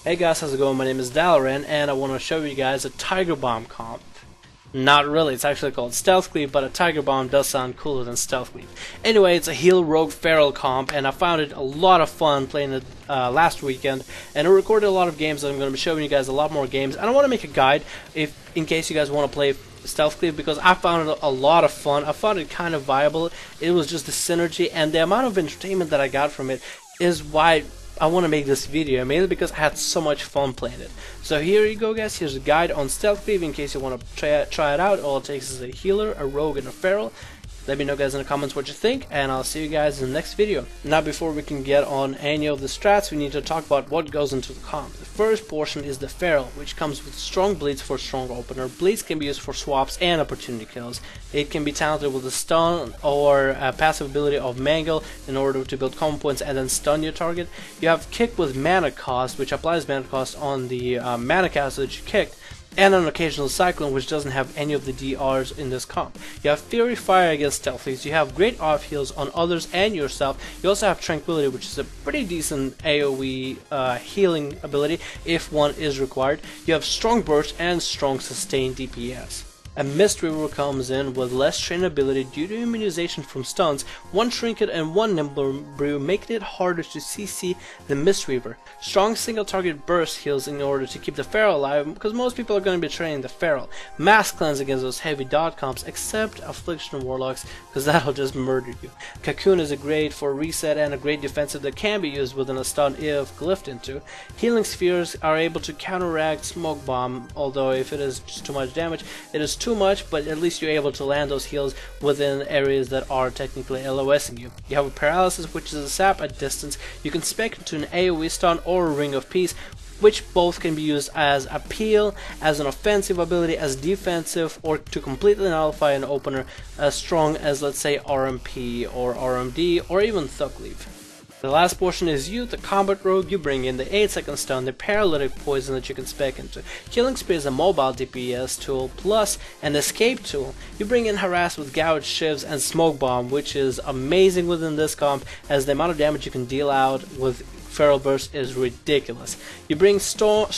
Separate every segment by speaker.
Speaker 1: Hey guys, how's it going? My name is Dalaran, and I want to show you guys a Tiger Bomb comp. Not really, it's actually called Stealth Cleave, but a Tiger Bomb does sound cooler than Stealth Cleave. Anyway, it's a heal rogue feral comp, and I found it a lot of fun playing it last weekend, and I recorded a lot of games, and I'm going to be showing you guys a lot more games. And I want to make a guide in case you guys want to play Stealth Cleave, because I found it a lot of fun. I found it kind of viable. It was just the synergy, and the amount of entertainment that I got from it is why I want to make this video, mainly because I had so much fun playing it. So here you go guys, here's a guide on Stealth Cleave in case you want to try it out. All it takes is a healer, a rogue, and a feral. Let me know guys in the comments what you think, and I'll see you guys in the next video. Now before we can get on any of the strats, we need to talk about what goes into the comp. The first portion is the feral, which comes with strong bleeds for strong opener. Bleeds can be used for swaps and opportunity kills. It can be talented with a stun or a passive ability of mangle in order to build combo points and then stun your target. You have kick with mana cost, which applies mana cost on the mana caster that you kicked, and an occasional cyclone, which doesn't have any of the DRs in this comp. You have Fury Fire against Stealthies. You have great off heals on others and yourself. You also have Tranquility, which is a pretty decent AoE healing ability if one is required. You have Strong Burst and Strong Sustain DPS. A Mist Weaver comes in with less trainability due to immunization from stuns, one Trinket and one Nimble Brew, making it harder to CC the Mist Weaver. Strong single target burst heals in order to keep the Feral alive, because most people are going to be training the Feral. Mass Cleanse against those heavy dot comps, except Affliction Warlocks, because that'll just murder you. Cocoon is a great for reset and a great defensive that can be used within a stun if glyphed into. Healing Spheres are able to counteract Smoke Bomb, although if it is just too much damage, it is too much, but at least you're able to land those heals within areas that are technically LOSing you. You have a Paralysis, which is a sap at distance. You can spec into an AoE stun or a Ring of Peace, which both can be used as a peel, as an offensive ability, as defensive, or to completely nullify an opener as strong as, let's say, RMP or RMD or even Thug Cleave. The last portion is you, the combat rogue. You bring in the 8-second stun, the paralytic poison that you can spec into. Killing Spree is a mobile DPS tool, plus an escape tool. You bring in harass with gouge, shivs, and smoke bomb, which is amazing within this comp, as the amount of damage you can deal out with Feral Burst is ridiculous. You bring strong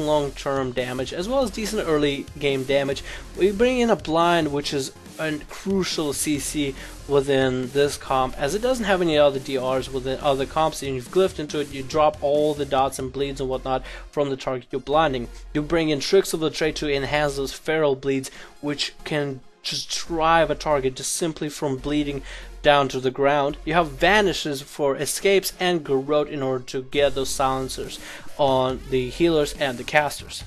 Speaker 1: long-term damage, as well as decent early game damage. We bring in a blind, which is a crucial CC within this comp, as it doesn't have any other DRs within other comps, and you've glyphed into it, you drop all the dots and bleeds and whatnot from the target you're blinding. You bring in Tricks of the Trade to enhance those feral bleeds, which can just drive a target just simply from bleeding down to the ground. You have Vanishes for escapes and Garrote in order to get those silencers on the healers and the casters.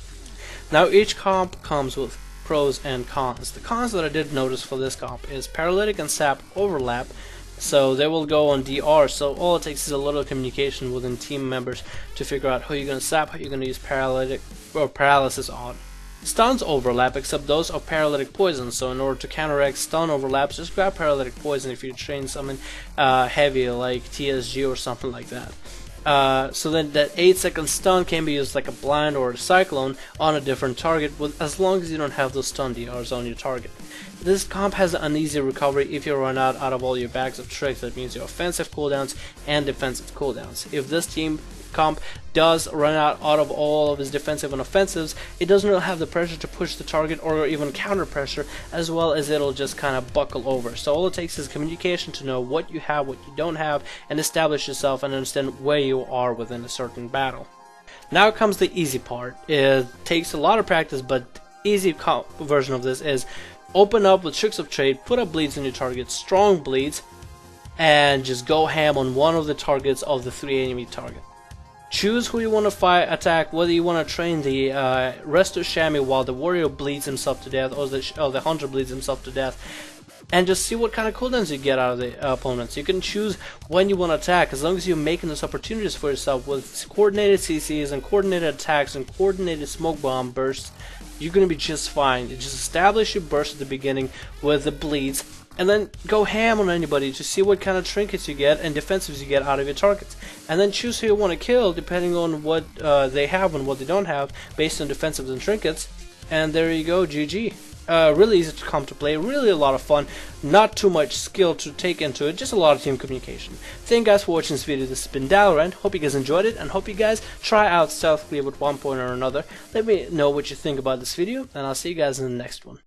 Speaker 1: Now each comp comes with pros and cons. The cons that I did notice for this comp is Paralytic and Sap overlap, so they will go on DR, so all it takes is a little communication within team members to figure out who you're going to sap, who you're going to use paralytic or paralysis on. Stuns overlap, except those of paralytic poison, so in order to counteract stun overlaps, just grab paralytic poison if you train something heavy like TSG or something like that. So then that 8-second stun can be used like a blind or a cyclone on a different target, as long as you don't have those stun DRs on your target. This comp has an easy recovery if you run out of all your bags of tricks. That means your offensive cooldowns and defensive cooldowns. If this team comp does run out of all of his defensive and offensives, it doesn't really have the pressure to push the target or even counter pressure, as well as it'll just kind of buckle over. So all it takes is communication to know what you have, what you don't have, and establish yourself and understand where you are within a certain battle. Now comes the easy part. It takes a lot of practice, but the easy version of this is open up with Tricks of Trade, put up bleeds on your target, strong bleeds, and just go ham on one of the targets of the 3 enemy target. Choose who you want to fight, attack, whether you want to train the Resto Chamois while the warrior bleeds himself to death, or the hunter bleeds himself to death, and just see what kind of cooldowns you get out of the opponents. You can choose when you want to attack, as long as you're making those opportunities for yourself with coordinated CCs and coordinated attacks and coordinated smoke bomb bursts. You're going to be just fine. You just establish your burst at the beginning with the bleeds, and then go ham on anybody to see what kind of trinkets you get and defensives you get out of your targets, and then choose who you want to kill depending on what they have and what they don't have based on defensives and trinkets, and there you go, GG. really easy to come to play, really a lot of fun, not too much skill to take into it, just a lot of team communication. Thank you guys for watching this video. This has been Dalaran. Hope you guys enjoyed it, and hope you guys try out Stealth Cleave at one point or another. Let me know what you think about this video, and I'll see you guys in the next one.